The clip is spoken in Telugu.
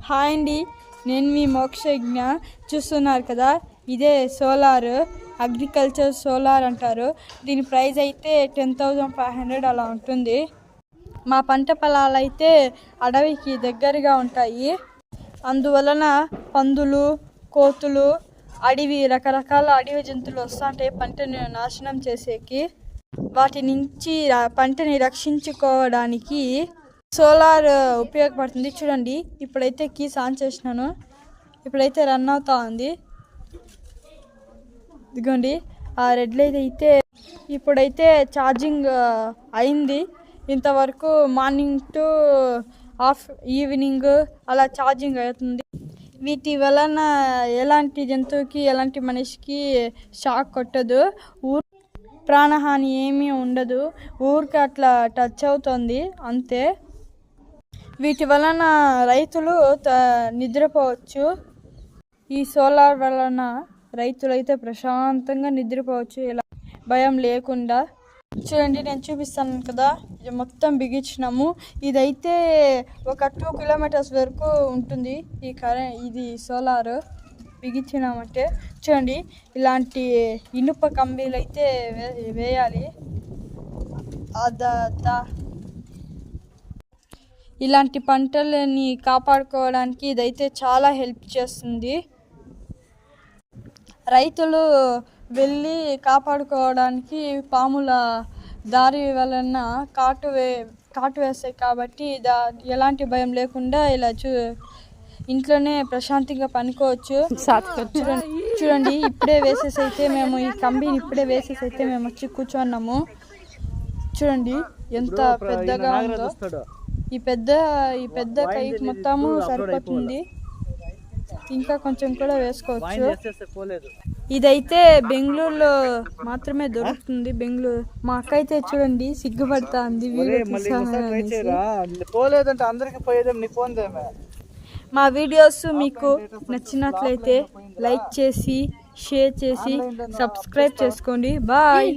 హాయ్ అండి, నేను మీ మోక్షజ్ఞ. చూస్తున్నారు కదా, ఇదే సోలార్, అగ్రికల్చర్ సోలార్ అంటారు. దీని ప్రైస్ అయితే 10,500 అలా ఉంటుంది. మా పంట పొలాలు అయితే అడవికి దగ్గరగా ఉంటాయి. అందువలన పందులు, కోతులు, రకరకాల అడవి జంతువులు వస్తుంటాయి పంటను నాశనం చేసేకి. వాటి నుంచి పంటని రక్షించుకోవడానికి సోలార్ ఉపయోగపడుతుంది. చూడండి, ఇప్పుడైతే కీస్ ఆన్ చేసినాను, ఇప్పుడైతే రన్ అవుతా ఉంది. ఇదిగోండి, ఆ రెడ్ లైట్ అయితే ఇప్పుడైతే ఛార్జింగ్ అయింది. ఇంతవరకు మార్నింగ్ టు ఈవినింగ్ అలా ఛార్జింగ్ అవుతుంది. వీటి వలన ఎలాంటి జంతువుకి, ఎలాంటి మనిషికి షాక్ కొట్టదు, ప్రాణహాని ఏమీ ఉండదు. ఊరికి అట్లా టచ్ అవుతుంది అంతే. వీటి వలన రైతులు నిద్రపోవచ్చు. ఈ సోలార్ వలన రైతులైతే ప్రశాంతంగా నిద్రపోవచ్చు, ఇలా భయం లేకుండా. చూడండి, నేను చూపిస్తాను కదా, ఇది మొత్తం బిగించినాము. ఇదైతే ఒక 2 కిలోమీటర్స్ వరకు ఉంటుంది ఇది సోలార్ బిగించినామంటే. చూడండి, ఇలాంటి ఇనుప కంబీలు అయితే వేయాలి. ఇలాంటి పంటలని కాపాడుకోవడానికి ఇదైతే చాలా హెల్ప్ చేస్తుంది. రైతులు వెళ్ళి కాపాడుకోవడానికి పాముల దారి వలన కాటు వేస్తాయి కాబట్టి ఎలాంటి భయం లేకుండా ఇలా ఇంట్లోనే ప్రశాంతంగా పనుకోవచ్చు. చూడండి, ఇప్పుడే వేసేసి అయితే మేము ఈ కంబిని వచ్చి కూర్చున్నాము. చూడండి ఎంత పెద్దగా ఉందో. ఈ పెద్ద కైకి మొత్తము సరిపోతుంది, ఇంకా కొంచెం కూడా వేసుకోవచ్చు. ఇదైతే బెంగళూరులో మాత్రమే దొరుకుతుంది. మా అక్క అయితే చూడండి సిగ్గుపడతా ఉంది వీడియో తీసాను. మా వీడియోస్ మీకు నచ్చినట్లయితే లైక్ చేసి, షేర్ చేసి, సబ్స్క్రైబ్ చేసుకోండి. బాయ్.